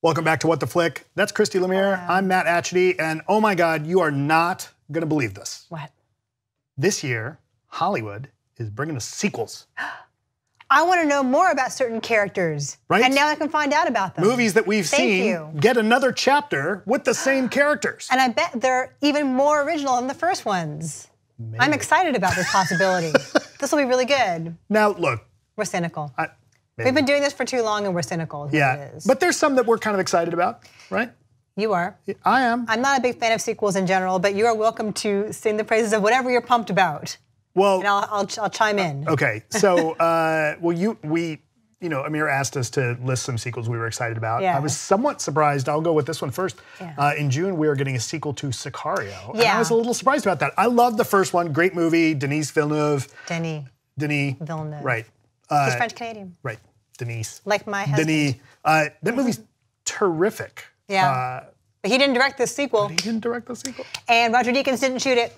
Welcome back to What the Flick. That's Christy Lemire. I'm Matt Atchity, and oh my God, you are not gonna believe this. What? This year, Hollywood is bringing us sequels. I want to know more about certain characters. Right? And now I can find out about them. Movies that we've seen get another chapter with the same characters. And I bet they're even more original than the first ones. Maybe. I'm excited about this possibility. This will be really good. Now, look. We're cynical. We've been doing this for too long and we're cynical. Yeah, but there's some that we're kind of excited about, right? You are. I am. I'm not a big fan of sequels in general, but you are welcome to sing the praises of whatever you're pumped about. Well, and I'll chime in. Okay, so Amir asked us to list some sequels we were excited about. Yeah. I was somewhat surprised. I'll go with this one first. Yeah. In June, we are getting a sequel to Sicario. Yeah. And I was a little surprised about that. I love the first one. Great movie. Denis Villeneuve. Denis Villeneuve. Right. He's French Canadian. Right. Denise. Like my husband. Denis. That movie's terrific. Yeah. But he didn't direct this sequel. He didn't direct the sequel. And Roger Deakins didn't shoot it.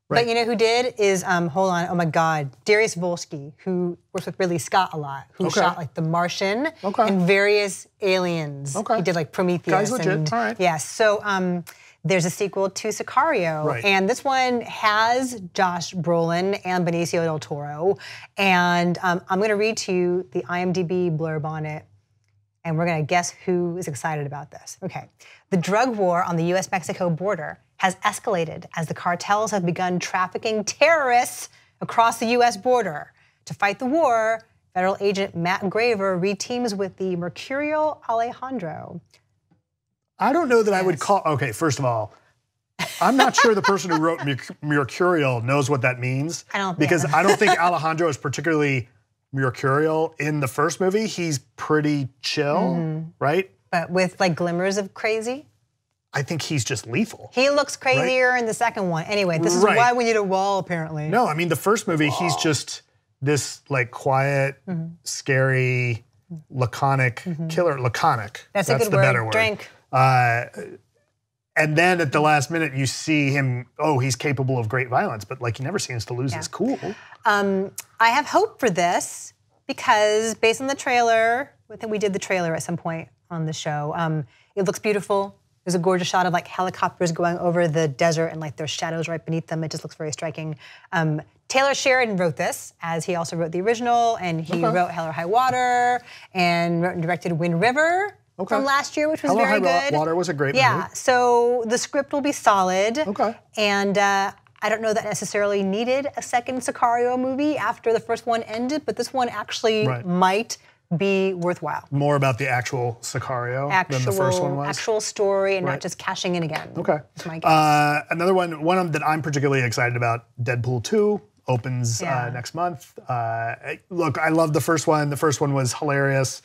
Right. But you know who did is, hold on, oh my God, Darius Volsky, who works with Ridley Scott a lot, who shot like The Martian and various aliens. He did like Prometheus. Guy's legit, all right. Yeah, so there's a sequel to Sicario. And this one has Josh Brolin and Benicio del Toro. And I'm gonna read to you the IMDb blurb on it. And we're gonna guess who is excited about this. Okay, the drug war on the US-Mexico border has escalated as the cartels have begun trafficking terrorists across the US border. To fight the war, federal agent Matt Graver reteams with the Mercurial Alejandro. I don't know that I would call, okay, first of all, I'm not sure the person who wrote Mercurial knows what that means. Because I don't think Alejandro is particularly mercurial in the first movie. He's pretty chill, right? But with like glimmers of crazy? I think he's just lethal. He looks crazier in the second one. Anyway, this is why we need a wall, apparently. No, I mean, the first movie, he's just this like quiet, scary, laconic killer. Laconic. That's a good the word. Better word. Drink. And then at the last minute, you see him, he's capable of great violence, but like he never seems to lose his cool. I have hope for this because based on the trailer, I think we did the trailer at some point on the show. It looks beautiful. There's a gorgeous shot of like helicopters going over the desert and like there's shadows right beneath them. It just looks very striking. Taylor Sheridan wrote this, as he also wrote the original, and he wrote Hell or High Water, and wrote and directed Wind River from last year, which was very good. Hell or High Water was a great movie. Yeah, so the script will be solid. And I don't know that necessarily needed a second Sicario movie after the first one ended, but this one actually might be worthwhile. More about the actual Sicario than the first one was? Actual story and not just cashing in again. That's my guess. Another one that I'm particularly excited about, Deadpool 2, opens next month. Look, I love the first one. The first one was hilarious.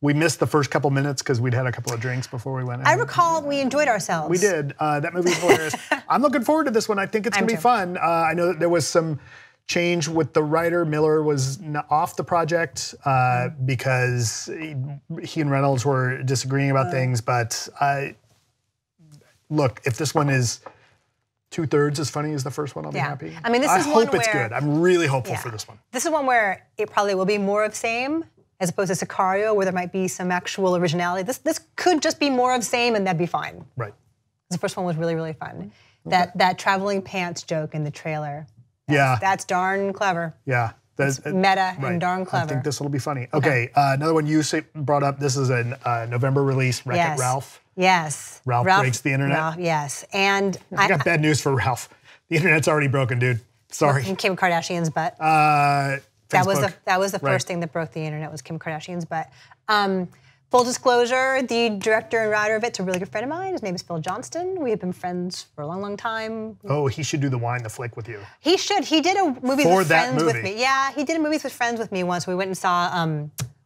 We missed the first couple minutes because we'd had a couple of drinks before we went in. I recall we enjoyed ourselves. We did. That movie was hilarious. I'm looking forward to this one. I think it's going to be fun. I know that there was some change with the writer. Miller was off the project because he and Reynolds were disagreeing about things. But look, if this one is 2/3 as funny as the first one, I'll be happy. I mean, I hope it's good. I'm really hopeful for this one. This is one where it probably will be more of same, as opposed to Sicario, where there might be some actual originality. This could just be more of same, and that'd be fine. Right. The first one was really, really fun. That traveling pants joke in the trailer. That's darn clever. Yeah. That's meta and darn clever. I think this will be funny. Okay, another one you brought up. This is a November release, Wreck-It Ralph. Yes. Ralph breaks the internet. Yes. And I got bad news for Ralph. The internet's already broken, dude. Sorry. Kim Kardashian's butt. That was the first thing that broke the internet, was Kim Kardashian's butt. Full disclosure, the director and writer of it's a really good friend of mine. His name is Phil Johnston. We have been friends for a long, long time. Oh, he should do the Wine the Flick with you. He should. He did a movie with friends with me. Yeah, he did a movie with friends with me once. We went and saw,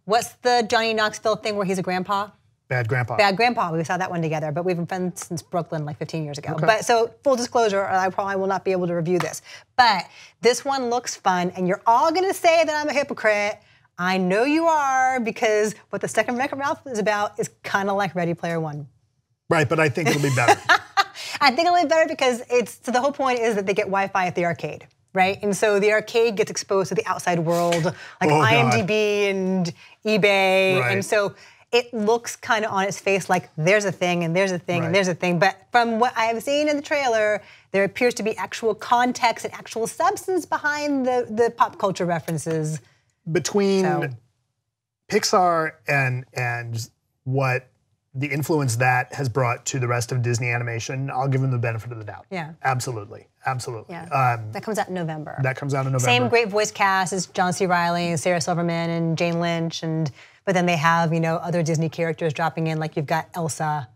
what's the Johnny Knoxville thing where he's a grandpa? Bad Grandpa. Bad Grandpa. We saw that one together, but we've been friends since Brooklyn like 15 years ago. But so full disclosure, I probably will not be able to review this. But this one looks fun, and you're all gonna say that I'm a hypocrite. I know you are, because what the second Wreck-It Ralph is about is kind of like Ready Player One. Right, but I think it'll be better. I think it'll be better because so the whole point is that they get Wi-Fi at the arcade, right? And so the arcade gets exposed to the outside world, like IMDb and eBay, and so it looks kind of on its face like there's a thing and there's a thing and there's a thing. But from what I have seen in the trailer, there appears to be actual context and actual substance behind the pop culture references. Between Pixar and what the influence that has brought to the rest of Disney animation, I'll give them the benefit of the doubt. Yeah. Absolutely. Absolutely. Yeah. That comes out in November. That comes out in November. Same great voice cast as John C. Reilly and Sarah Silverman and Jane Lynch, but then they have, other Disney characters dropping in, like you've got Elsa.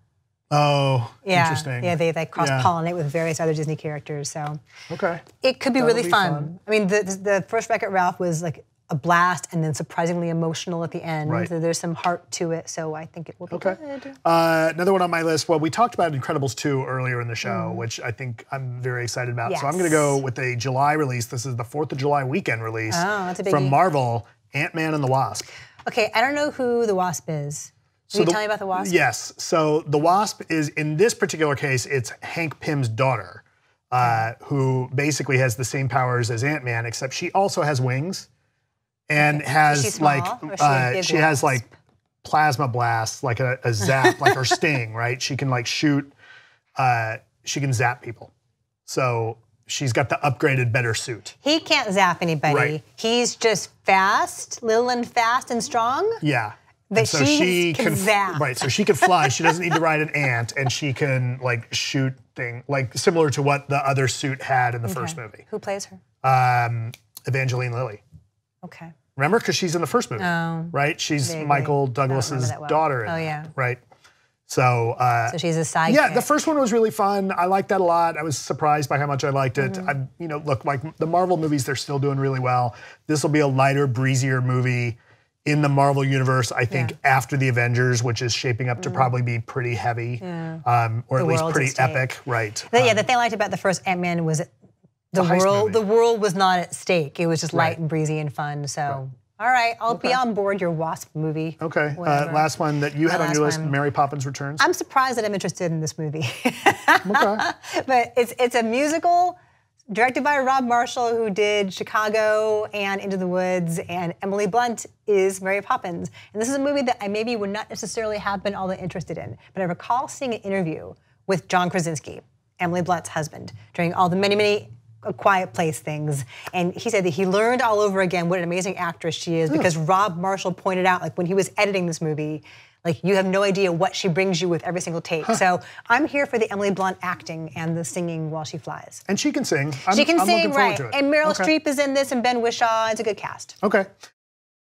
Oh, interesting. Yeah, they cross-pollinate with various other Disney characters, so. Okay. It could be really fun. I mean, the first Wreck-It Ralph was like a blast and then surprisingly emotional at the end. Right. So there's some heart to it, so I think it will be good. Another one on my list, well, we talked about Incredibles 2 earlier in the show, which I think I'm very excited about. Yes. So I'm going to go with a July release. This is the 4th of July weekend release from Marvel, Ant-Man and the Wasp. Okay, I don't know who the Wasp is. Can you tell me about the Wasp? Yes, so the Wasp is, in this particular case, it's Hank Pym's daughter, who basically has the same powers as Ant-Man, except she also has wings. And has she has like plasma blasts, like a zap, like her Sting, right? She can like shoot, she can zap people. So she's got the upgraded, better suit. He can't zap anybody. Right. He's just fast, little and fast and strong. Yeah. But so she can zap. Right, so she can fly. She doesn't need to ride an ant, and she can like shoot thing, like similar to what the other suit had in the first movie. Who plays her? Evangeline Lilly. Okay. Remember, because she's in the first movie, right? She's Michael Douglas's daughter. Right. So she's a sidekick. Yeah, the first one was really fun. I liked that a lot. I was surprised by how much I liked it. Look, like the Marvel movies, they're still doing really well. This will be a lighter, breezier movie in the Marvel universe, I think, after the Avengers, which is shaping up to probably be pretty heavy, or at least pretty epic, right? The thing I liked about the first Ant-Man was the world was not at stake. It was just light and breezy and fun. So, all right, I'll be on board your Wasp movie. Okay, last one that you had on your list, Mary Poppins Returns. I'm surprised that I'm interested in this movie. But it's a musical directed by Rob Marshall, who did Chicago and Into the Woods, and Emily Blunt is Mary Poppins. And this is a movie that I maybe would not necessarily have been all that interested in. But I recall seeing an interview with John Krasinski, Emily Blunt's husband, during all the many A Quiet Place things, and he said that he learned all over again what an amazing actress she is because Rob Marshall pointed out, like when he was editing this movie, like you have no idea what she brings you with every single take. So I'm here for the Emily Blunt acting and the singing while she flies. And she can sing. She can sing, right? And Meryl Streep is in this, and Ben Whishaw. It's a good cast. Okay.